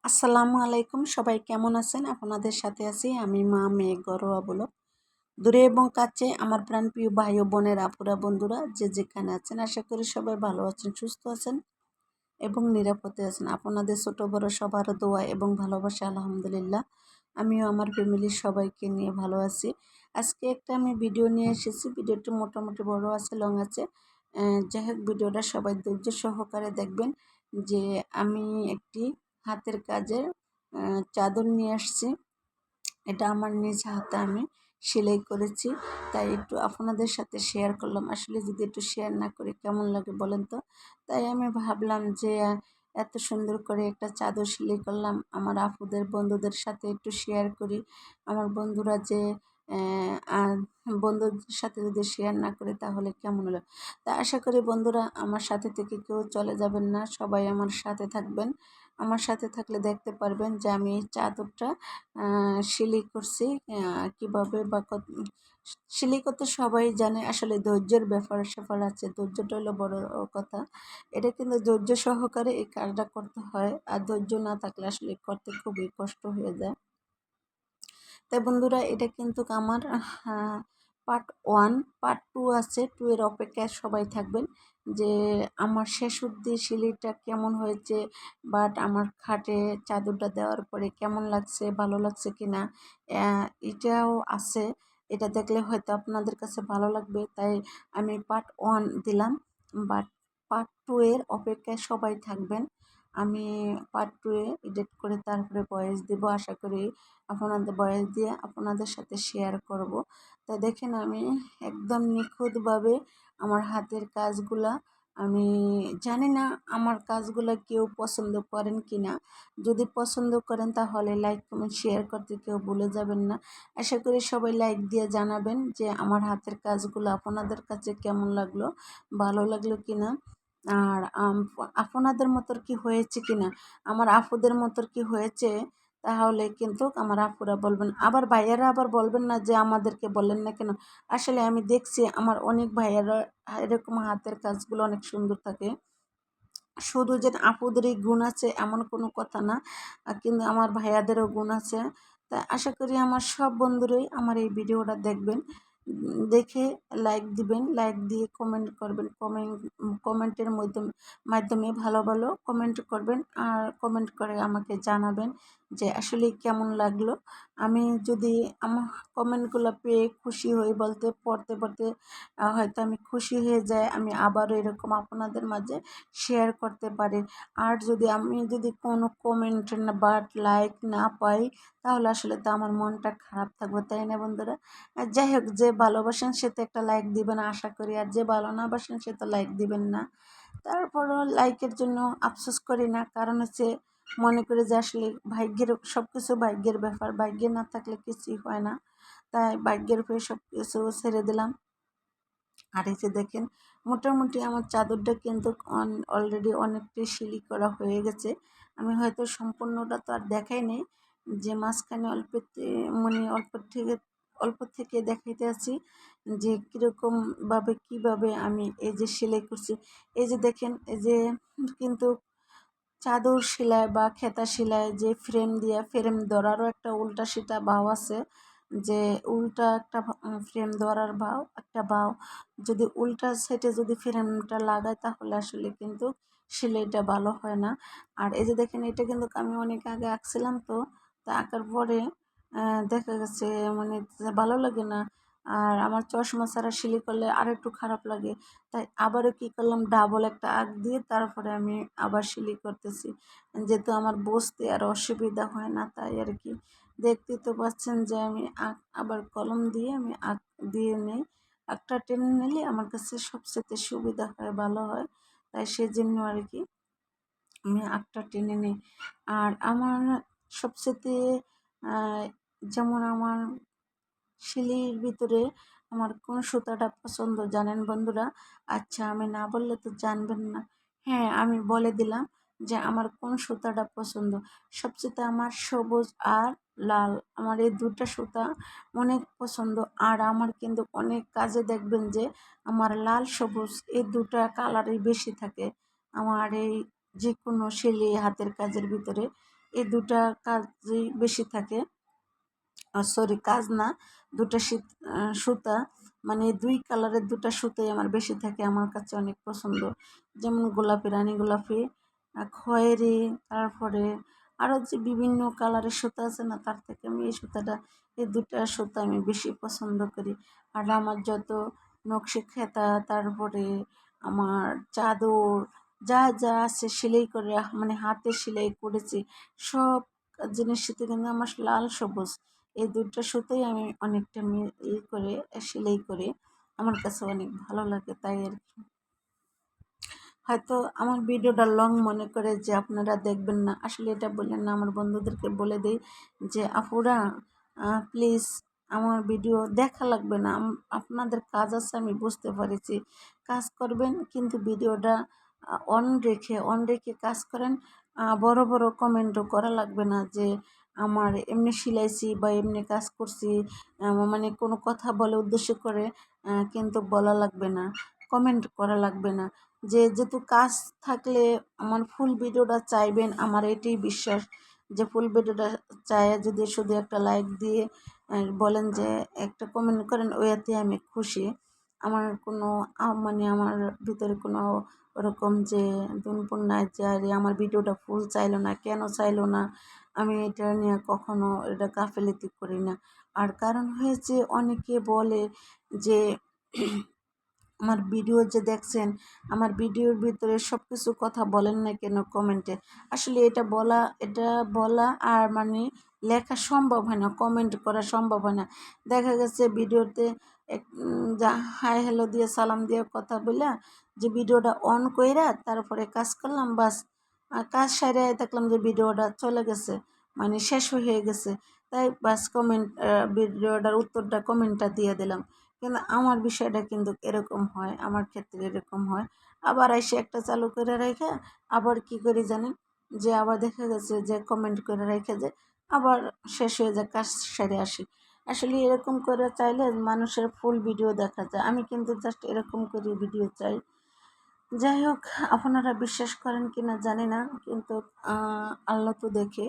আসসালামু আলাইকুম, সবাই কেমন আছেন? আপনাদের সাথে আছি আমি মা মেয়ে ঘরোয়া ব্লগ। দূরে এবং কাছে আমার প্রাণপ্রিয় ভাই ও বোনের, আপুরা, বন্ধুরা যে যেখানে আছেন, আশা করি সবাই ভালো আছেন, সুস্থ আছেন এবং নিরাপদে আছেন। আপনাদের ছোট বড় সবার দোয়া এবং ভালোবাসা আলহামদুলিল্লাহ আমিও আমার ফ্যামিলির সবাইকে নিয়ে ভালো আছি। আজকে একটা আমি ভিডিও নিয়ে এসেছি। ভিডিওটি মোটামুটি বড় আছে, লং আছে। যাই হোক, ভিডিওটা সবাই ধৈর্য সহকারে দেখবেন। যে আমি একটি হাতের কাজের চাদর নিয়ে আসছি। এটা আমার নিজ হাতে আমি সেলাই করেছি, তাই একটু আপনাদের সাথে শেয়ার করলাম। আসলে যদি একটু শেয়ার না করি কেমন লাগে বলেন তো? তাই আমি ভাবলাম যে এত সুন্দর করে একটা চাদর সেলাই করলাম, আমার আপুদের বন্ধুদের সাথে একটু শেয়ার করি। আমার বন্ধুরা যে বন্ধুদের সাথে যদি শেয়ার না করি তাহলে কেমন হলো? তা আশা করি বন্ধুরা আমার সাথে থেকে কেউ চলে যাবেন না, সবাই আমার সাথে থাকবেন। আমার সাথে থাকলে দেখতে পারবেন যে আমি এই চাদরটা সেলাই করছি। কীভাবে বা সেলাই করতে সবাই জানে, আসলে ধৈর্যের ব্যাপার-স্যাপার আছে। ধৈর্যটা হলো বড় কথা। এটা কিন্তু ধৈর্য সহকারে এই কাজটা করতে হয়। আর ধৈর্য না থাকলে আসলে করতে খুবই কষ্ট হয়ে যায়। তাই বন্ধুরা, এটা কিন্তু আমার পার্ট 1, পার্ট 2 আছে। 2 এর অপেক্ষায় সবাই থাকবেন যে আমার শেষ অবধি সেলাইটা কেমন হয়েছে, বাট আমার খাটে চাদরটা দেওয়ার পরে কেমন লাগছে, ভালো লাগছে কিনা, এটাও আছে। এটা দেখলে হয়তো আপনাদের কাছে ভালো লাগবে, তাই আমি পার্ট 1 দিলাম। বাট পার্ট 2 এর অপেক্ষায় সবাই থাকবেন। আমি পার্ট 2 এ এডিট করে তারপরে ভয়েস দেব। আশা করি আপনাদের ভয়েস দিয়ে আপনাদের সাথে শেয়ার করব। তা দেখেন, আমি একদম নিখুঁতভাবে আমার হাতের কাজগুলা, আমি জানি না আমার কাজগুলো কেউ পছন্দ করেন কি না। যদি পছন্দ করেন তাহলে লাইক, কমেন্ট, শেয়ার করতে কেউ ভুলে যাবেন না। আশা করি সবাই লাইক দিয়ে জানাবেন যে আমার হাতের কাজগুলো আপনাদের কাছে কেমন লাগলো, ভালো লাগলো কি না। আর আপনাদের মতো কি হয়েছে কি না, আমার আপুদের মতো কি হয়েছে, তাহলে কিন্তু আমার আপুরা বলবেন। আবার ভাইয়ারা আবার বলবেন না যে আমাদেরকে বলেন না কেন। আসলে আমি দেখছি আমার অনেক ভাইয়ারা এরকম হাতের কাজগুলো অনেক সুন্দর থাকে। শুধু যে আপুদেরই গুণ আছে এমন কোনো কথা না, কিন্তু আমার ভাইয়াদেরও গুণ আছে। তা আশা করি আমার সব বন্ধুরাই আমার এই ভিডিওটা দেখবেন। দেখে লাইক দিবেন, লাইক দিয়ে কমেন্ট করবেন। কমেন্টের মাধ্যমে ভালো ভালো কমেন্ট করবেন, আর কমেন্ট করে আমাকে জানাবেন যে আসলে কেমন লাগলো। আমি যদি আমার কমেন্টগুলো পেয়ে খুশি হই, বলতে পড়তে পড়তে হয়তো আমি খুশি হয়ে যাই, আমি আবারও এরকম আপনাদের মাঝে শেয়ার করতে পারি। আর আমি যদি কোনো কমেন্ট না বা লাইক না পাই, তাহলে আসলে তো আমার মনটা খারাপ থাকবে, তাই না বন্ধুরা? যাই হোক, যে ভালোবাসেন সে তো একটা লাইক দিবেন আশা করি, আর যে ভালো না বাসেন সে তো লাইক দিবেন না। তারপরও লাইকের জন্য আফসোস করি না, কারণ হচ্ছে মনে করি যে আসলে ভাগ্যের সব কিছু, ভাগ্যের ব্যাপার, ভাগ্যে না থাকলে কিছুই হয় না। তাই ভাগ্যের উপরে সব কিছু ছেড়ে দিলাম। আর এই যে দেখেন, মোটামুটি আমার চাদরটা কিন্তু অলরেডি অনেকটাই সেলাই করা হয়ে গেছে। আমি হয়তো সম্পূর্ণটা তো আর দেখাই নেই, যে মাঝখানে মানে অল্প থেকে দেখাইতে আছি যে কীরকমভাবে কীভাবে আমি এই যে সেলাই করছি। এই যে দেখেন, এই যে কিন্তু চাদর সেলাই বা খেতা সেলাই, যে ফ্রেম ধরারও একটা উল্টা সেটা ভাও আছে, যে উল্টা একটা ফ্রেম ধরার ভাও, একটা ভাও যদি উল্টা সেটে যদি ফ্রেমটা লাগায় তাহলে আসলে কিন্তু সেলাইটা ভালো হয় না। আর এই যে দেখেন, এটা কিন্তু আমি অনেক আগে আঁকছিলাম, তো তা আঁকার পরে দেখা গেছে মানে ভালো লাগে না। আর আমার চশমা ছাড়া সেলাই করলে আর একটু খারাপ লাগে, তাই আবারও কী করলাম, ডাবল একটা আঁক দিয়ে তারপরে আমি আবার সেলাই করতেছি, যেহেতু আমার বসতে আর অসুবিধা হয় না, তাই আর কি। দেখতেই তো পাচ্ছেন যে আমি আবার কলম দিয়ে আমি দিয়ে নেই। আঁকটা টেনে নিলে আমার কাছে সবচেয়ে সুবিধা হয়, ভালো হয়, তাই সেজন্য আর কি আমি আঁকটা টেনে নিই। আর আমার সবচেয়ে যেমন আমার সেলাইয়ের ভিতরে আমার কোন সুতাটা পছন্দ জানেন বন্ধুরা? আচ্ছা, আমি না বললে তো জানবেন না। হ্যাঁ, আমি বলে দিলাম যে আমার কোন সুতাটা পছন্দ। সবচেয়ে আমার সবুজ আর লাল, আমার এই ২ টা সুতা অনেক পছন্দ। আর আমার কিন্তু অনেক কাজে দেখবেন যে আমার লাল, সবুজ এই ২ টা কালারই বেশি থাকে আমার এই যেকোনো সেলাই হাতের কাজের ভিতরে। এই দুটা কাজই বেশি থাকে। সরি, কাজ না, দুটা সুতা, মানে দুই কালারের দুটা সুতোই আমার বেশি থাকে, আমার কাছে অনেক পছন্দ। যেমন গোলাপি, রানী গোলাপি, খয়েরি, তারপরে আরও যে বিভিন্ন কালারের সুতা আছে না, তার থেকে আমি এই সুতাটা, এই দুটা সুতা আমি বেশি পছন্দ করি। আর আমার যত নকশি খেতা, তারপরে আমার চাদর, যা যা আছে সেলাই করে, মানে হাতে সেলাই করেছি, সব জিনিস সাথে কিন্তু আমার লাল সবুজ এই দুটো সুতোই আমি অনেকটা করে সেলাই করে, আমার কাছে অনেক ভালো লাগে, তাই আর কি। হয়তো আমার ভিডিওটা লং মনে করে যে আপনারা দেখবেন না, আসলে এটা বললেন না, আমার বন্ধুদেরকে বলে দিই যে আপুরা প্লিজ আমার ভিডিও দেখা লাগবে না, আপনাদের কাজ আছে আমি বুঝতে পেরেছি, কাজ করবেন কিন্তু ভিডিওটা অন রেখে কাজ করেন। বড় বড় কমেন্টও করা লাগবে না যে আমার এমনি সিলাইছি বা এমনি কাজ করছি, মানে কোনো কথা বলে উদ্দেশ্য করে কিন্তু বলা লাগবে না, কমেন্ট করা লাগবে না। যেহেতু কাজ থাকলে আমার ফুল ভিডিওটা চাইবেন, আমার এটাই বিশ্বাস যে ফুল ভিডিওটা চায় যদি শুধু একটা লাইক দিয়ে বলেন যে একটা কমেন্ট করেন, ওইতে আমি খুশি। আমার কোনো মানে আমার ভিতরে কোনো ওরকম যে দুনপুন নাই যে আরে আমার ভিডিওটা ফুল চাইলো না, কেন চাইলো না, আমি এটা নিয়ে কখনো এটা গাফিলতি করি না। আর কারণ হয়েছে অনেকে বলে যে আমার ভিডিও যে দেখছেন, আমার ভিডিওর ভিতরে সব কিছু কথা বলেন না কেন কমেন্টে। আসলে এটা বলা আর মানে লেখা সম্ভব হয় না, কমেন্ট করা সম্ভব হয় না। দেখা গেছে ভিডিওতে যা হাই হ্যালো দিয়ে সালাম দিয়ে কথা বললা, যে ভিডিওটা অন কইরা তারপরে কাজ করলাম, বাস কাজ সারে দেখলাম যে ভিডিওটা চলে গেছে, মানে শেষ হয়ে গেছে, তাই বাস ভিডিওটার উত্তরটা কমেন্টটা দিয়ে দিলাম। কিন্তু আমার বিষয়টা কিন্তু এরকম হয়, আমার ক্ষেত্রে এরকম হয়। আবার এসে একটা চালু করে রেখে আবার কি করি জানেন, যে আবার দেখা গেছে যে কমেন্ট করে রেখে যে আবার শেষ হয়ে যায়, কাজ সেরে আসি। আসলে এরকম করে চাইলে মানুষের ফুল ভিডিও দেখা যায়, আমি কিন্তু জাস্ট এরকম করে ভিডিও চাই। যাই হোক, আপনারা বিশ্বাস করেন কি না জানি না, কিন্তু আল্লাহ তো দেখে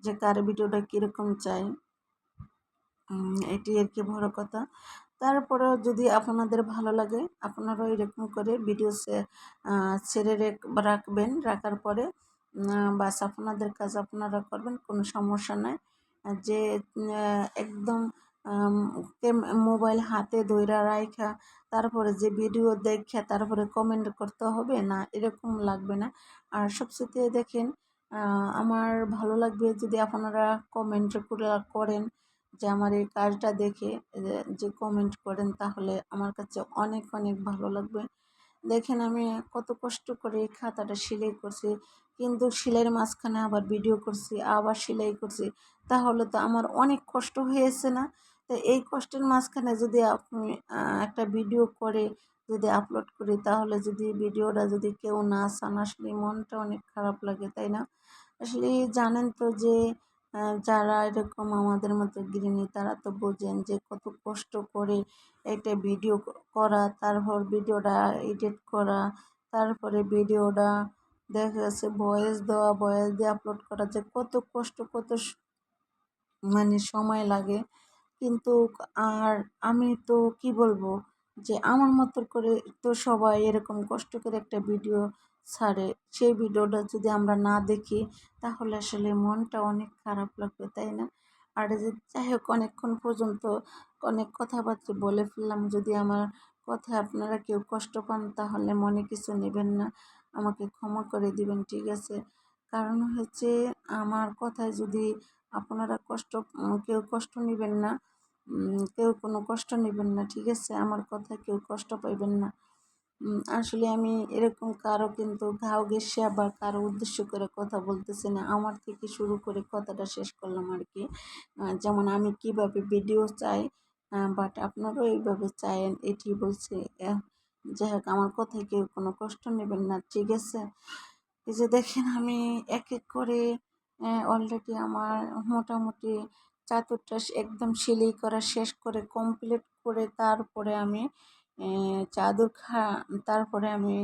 যে কার ভিডিওটা কীরকম চাই, এটি আর কি বড় কথা। তারপরেও যদি আপনাদের ভালো লাগে, আপনারাও এরকম করে ভিডিও ছেড়ে রাখবেন, রাখার পরে বাস আপনাদের কাজ আপনারা করবেন, কোনো সমস্যা নাই। যে একদম মোবাইল হাতে ধইরা রাইখা তারপরে যে ভিডিও দেখা তারপরে কমেন্ট করতে হবে না, এরকম লাগবে না। আর সবচেয়ে দেখেন, আমার ভালো লাগবে যদি আপনারা কমেন্ট করেন, যে আমার এই কাজটা দেখে যে কমেন্ট করেন, তাহলে আমার কাছে অনেক অনেক ভালো লাগবে। দেখেন আমি কত কষ্ট করে এই খাতাটা সেলাই করছি, কিন্তু সেলাইয়ের মাঝখানে আবার ভিডিও করছি, আবার সেলাই করছি, তাহলে তো আমার অনেক কষ্ট হয়েছে না? তো এই কষ্টের মাঝখানে যদি আপনি একটা ভিডিও করে যদি আপলোড করি, তাহলে যদি ভিডিওটা যদি কেউ না চান, আসলে মনটা অনেক খারাপ লাগে, তাই না? আসলে জানেন তো যে যারা এরকম আমাদের মতো গৃহিণী, তারা তো বোঝেন যে কত কষ্ট করে একটা ভিডিও করা, তারপর ভিডিওটা এডিট করা, তারপরে ভিডিওটা দেখা যাচ্ছে ভয়েস দেওয়া, ভয়েস দিয়ে আপলোড করা, যে কত কষ্ট, মানে সময় লাগে। কিন্তু আর আমি তো কি বলবো, যে আমার মতো করে তো সবাই এরকম কষ্ট করে একটা ভিডিও ছাড়ে, সেই ভিডিওটা যদি আমরা না দেখি, তাহলে আসলে মনটা অনেক খারাপ লাগবে, তাই না? আর এই যে যাই হোক, অনেকক্ষণ পর্যন্ত অনেক কথাবার্তা বলে ফেললাম, যদি আমার কথা আপনারা কেউ কষ্ট পান তাহলে মনে কিছু নেবেন না, আমাকে ক্ষমা করে দিবেন, ঠিক আছে? কারণ হচ্ছে আমার কথায় যদি আপনারা কেউ কষ্ট নেবেন না, কেউ কোনো কষ্ট নেবেন না, ঠিক আছে? আমার কথায় কেউ কষ্ট পাইবেন না। আসলে আমি এরকম কারো কিন্তু ঘাও ঘেঁষে বা কারো উদ্দেশ্য করে কথা বলতেছি না, আমার থেকে শুরু করে কথাটা শেষ করলাম আর কি। যেমন আমি কিভাবে ভিডিও চাই, বাট আপনারাও এইভাবে চায়েন, এটি বলছি। যাই হোক, আমার কথায় কেউ কোনো কষ্ট নেবেন না, ঠিক আছে? এই যে দেখেন আমি এক এক করে অলরেডি আমার মোটামুটি চাদরটা একদম সেলাই করা শেষ করে কমপ্লিট করে, তারপরে আমি চাদর তারপরে আমি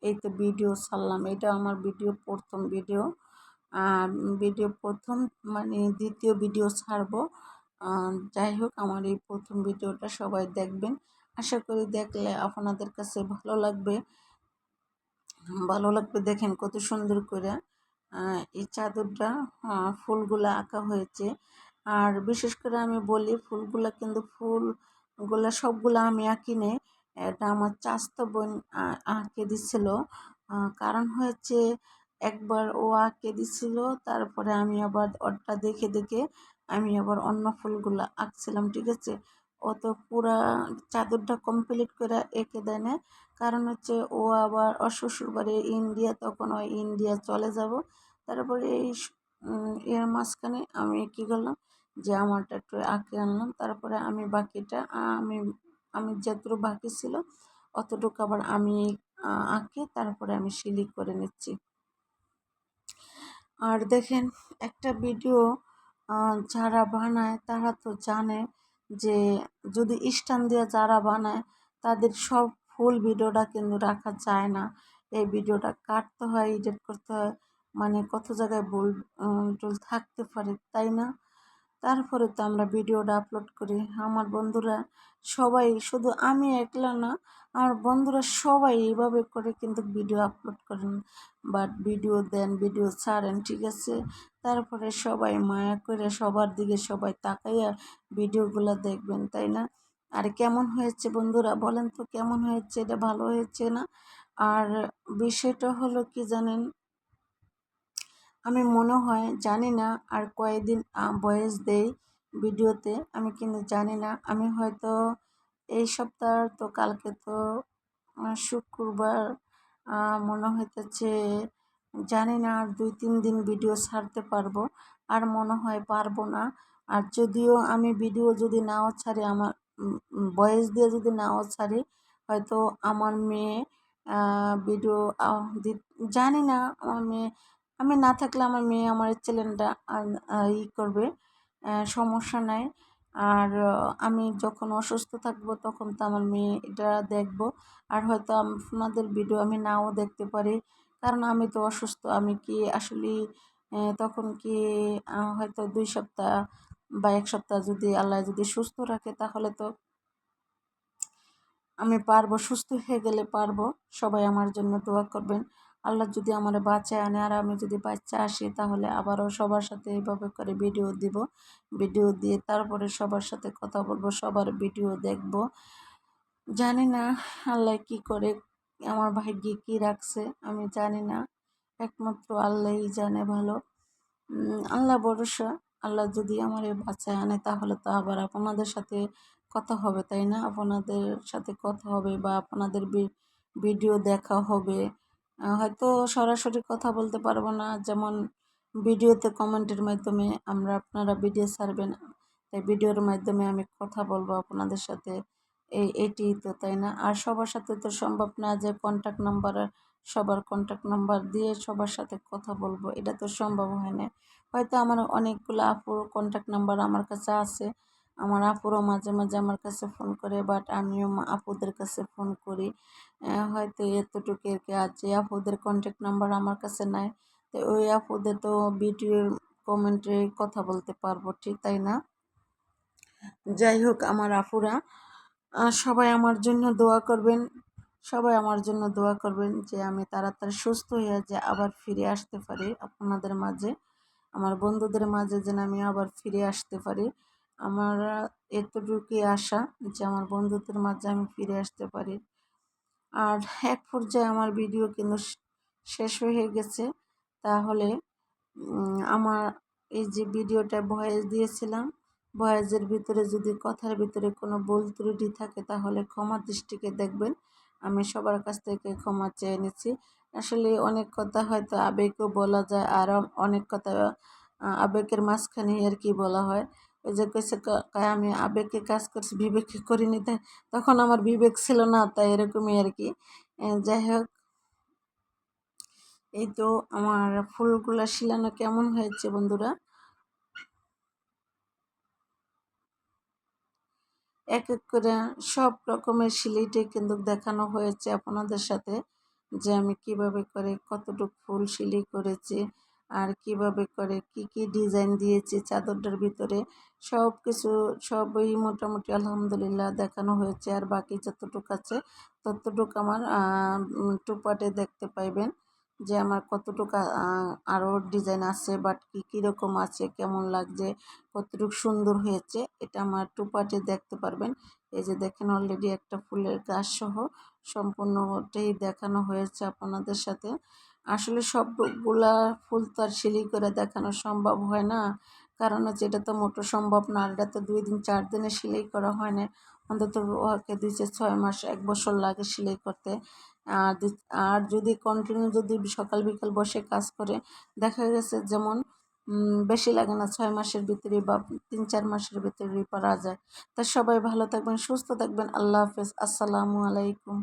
এই তো ভিডিও ছাড়লাম, এটা আমার প্রথম ভিডিও। ভিডিও প্রথম মানে দ্বিতীয় ভিডিও ছাড়বো। যাই হোক, আমার এই প্রথম ভিডিওটা সবাই দেখবেন। আশা করি দেখলে আপনাদের কাছে ভালো লাগবে। দেখেন কত সুন্দর করে এই চাদরটা ফুলগুলা আঁকা হয়েছে। আর বিশেষ করে আমি বলি, ফুলগুলা সবগুলা আমি আঁকি নে, এটা আমার চাচাতো বোন আঁকে দিছিল। কারণ হয়েছে, একবার ও আঁকে দিছিল, তারপরে আমি আবার ওরটা দেখে দেখে আমি আবার অন্য ফুলগুলা আঁকছিলাম, ঠিক আছে। ও তো পুরা চাদরটা কমপ্লিট করে এঁকে দেয় না, কারণ হচ্ছে ও আবার ওর শ্বশুরবাড়ি ইন্ডিয়া, তখন ওই ইন্ডিয়া চলে যাব। তারপরে এর মাঝখানে আমি কী করলাম, যে আমারটা একটু আঁকে আনলাম। তারপরে আমি বাকিটা আমি আমি যতটুকু বাকি ছিল অতটুকু আবার আমি আঁকে তারপরে আমি সিলি করে নিচ্ছি। আর দেখেন, একটা ভিডিও যারা বানায় তারা তো জানে যে যদি স্ট্যান্ড দিয়ে যারা বানায় তাদের সব ফুল ভিডিওটা কিন্তু রাখা যায় না। এই ভিডিওটা কাটতে হয়, এডিট করতে হয়, মানে কত জায়গায় ভুল টুল থাকতে পারে, তাই না? তারপরে তো আমরা ভিডিওটা আপলোড করি। আমার বন্ধুরা সবাই, শুধু আমি একলা না, আমার বন্ধুরা সবাই এইভাবে করে কিন্তু ভিডিও আপলোড করেন, বাট ভিডিও দেন, ভিডিও ছাড়েন, ঠিক আছে। তারপরে সবাই মায়া করে সবার দিকে সবাই তাকাইয়া ভিডিওগুলো দেখবেন, তাই না? আর কেমন হয়েছে বন্ধুরা বলেন তো, কেমন হয়েছে? এটা ভালো হয়েছে না? আর বিষয়টা হলো কি জানেন, আমি মনে হয় জানি না আর কয়েকদিন ভয়েস দেই ভিডিওতে, আমি কিন্তু জানি না। আমি হয়তো এই সপ্তাহ, তো কালকে তো শুক্রবার, মনে হইতেছে, জানি না আর 2-3 দিন ভিডিও ছাড়তে পারবো, আর মনে হয় পারবো না। আর যদিও আমি ভিডিও যদি নাও ছাড়ি, আমার ভয়েস দিয়ে যদি নাও ছাড়ি, হয়তো আমার মেয়ে ভিডিও জানি না, আমার মেয়ে, আমি না থাকলে আমার মেয়ে আমার চ্যানেলটা করবে, সমস্যা নাই। আর আমি যখন অসুস্থ থাকবো তখন তো আমার মেয়ে এটা দেখবো। আর হয়তো আপনাদের ভিডিও আমি নাও দেখতে পারি, কারণ আমি তো অসুস্থ। আমি কি আসলে তখন কি হয়তো 2 সপ্তাহ বা 1 সপ্তাহ যদি আল্লাহ যদি সুস্থ রাখে, তাহলে তো আমি পারবো, সুস্থ হয়ে গেলে পারবো। সবাই আমার জন্য দোয়া করবেন। আল্লাহ যদি আমার বাঁচায় আনে আর আমি যদি বাচ্চা আসি, তাহলে আবারও সবার সাথে এইভাবে করে ভিডিও দিব। ভিডিও দিয়ে তারপরে সবার সাথে কথা বলবো, সবার ভিডিও দেখব। জানি না আল্লাহ কি করে, আমার ভাগ্যে কি রাখছে আমি জানি না, একমাত্র আল্লাহই জানে ভালো। আল্লাহ ভরসা। আল্লাহ যদি আমার বাঁচায় আনে, তাহলে তো আবার আপনাদের সাথে কথা হবে, তাই না? আপনাদের সাথে কথা হবে বা আপনাদের ভিডিও দেখা হবে। হয়তো সরাসরি কথা বলতে পারবো না, যেমন ভিডিওতে কমেন্টের মাধ্যমে আপনারা ভিডিও ছাড়বেন, তাই ভিডিওর মাধ্যমে আমি কথা বলবো আপনাদের সাথে। এটি তো, তাই না? আর সবার সাথে তো সম্ভব না যে সবার কন্ট্যাক্ট নাম্বার দিয়ে সবার সাথে কথা বলবো, এটা তো সম্ভব হয় না। হয়তো আমার অনেকগুলো আপুর কন্ট্যাক্ট নাম্বার আমার কাছে আছে, আমার আপুরও মাঝে মাঝে আমার কাছে ফোন করে, বাট আমিও আপুদের কাছে ফোন করি। হয়তো এতটুকু আর কি, আছে আপুদের কন্ট্যাক্ট নাম্বার আমার কাছে নাই, তো ওই আপুদের তো ভিডিওর কমেন্টে কথা বলতে পারবো, ঠিক তাই না? যাই হোক, আমার আপুরা সবাই আমার জন্য দোয়া করবেন। সবাই আমার জন্য দোয়া করবেন যে আমি তাড়াতাড়ি সুস্থ হয়ে যে আবার ফিরে আসতে পারি আপনাদের মাঝে, আমার বন্ধুদের মাঝে, যেন আমি আবার ফিরে আসতে পারি। আমার এতটুকুই আশা যে আমার বন্ধুদের মাঝে আমি ফিরে আসতে পারি। আর এক পর্যায়ে আমার ভিডিও কিন্তু শেষ হয়ে গেছে। তাহলে আমার এই যে ভিডিওটা ভয়েস দিয়েছিলাম, ভয়েসের ভিতরে যদি কথার ভিতরে কোনো ভুল ত্রুটি থাকে, তাহলে ক্ষমা দৃষ্টিতে দেখবেন। আমি সবার কাছ থেকে ক্ষমা চেয়ে নিচ্ছি। আসলে অনেক কথা হয়তো আবেগেও বলা যায়, আর অনেক কথা আবেগের মাঝখানে আর কি বলা হয়। ওই যে কইছে, আমি আবেগে কাজ করছি, বিবেকে করিনি, তাই তখন আমার বিবেক ছিল না, তাই এরকমই আর কি। যাই হোক, এই তো আমার ফুলগুলা শিলানো কেমন হয়েছে বন্ধুরা? এক এক করে সব রকমের সিলিটে কিন্তু দেখানো হয়েছে আপনাদের সাথে, যে আমি কিভাবে করে কতটুকু ফুল সিলি করেছি। আর কিভাবে করে কি কি ডিজাইন দিয়েছি চাদরটার ভিতরে সব কিছু সবই মোটামুটি আলহামদুলিল্লাহ দেখানো হয়েছে। আর বাকি যতটুকু আছে ততটুকু আমার টুপাটে দেখতে পাইবেন যে আমার কতটুকু আরও ডিজাইন আছে, বাট কীরকম আছে, কেমন লাগছে, কতটুকু সুন্দর হয়েছে এটা আমার টুপাটে দেখতে পারবেন। এই যে দেখেন অলরেডি একটা ফুলের গাছ সহ সম্পূর্ণটাই দেখানো হয়েছে আপনাদের সাথে। আসলে সবগুলা ফুল তো আর সেলাই করে দেখানো সম্ভব হয় না, কারণ হচ্ছে এটা তো মোটো সম্ভব না। এটা তো 2 দিন 4 দিনে সেলাই করা হয় না, অন্তত ওকে 2-6 মাস 1 বছর লাগে সেলাই করতে। আর যদি কন্টিনিউ যদি সকাল বিকাল বসে কাজ করে দেখা গেছে যেমন বেশি লাগে না, 6 মাসের ভিতরে বা 3-4 মাসের ভিতরেই পারা যায়। তা সবাই ভালো থাকবেন, সুস্থ থাকবেন। আল্লাহ হাফেজ, আসসালামু আলাইকুম।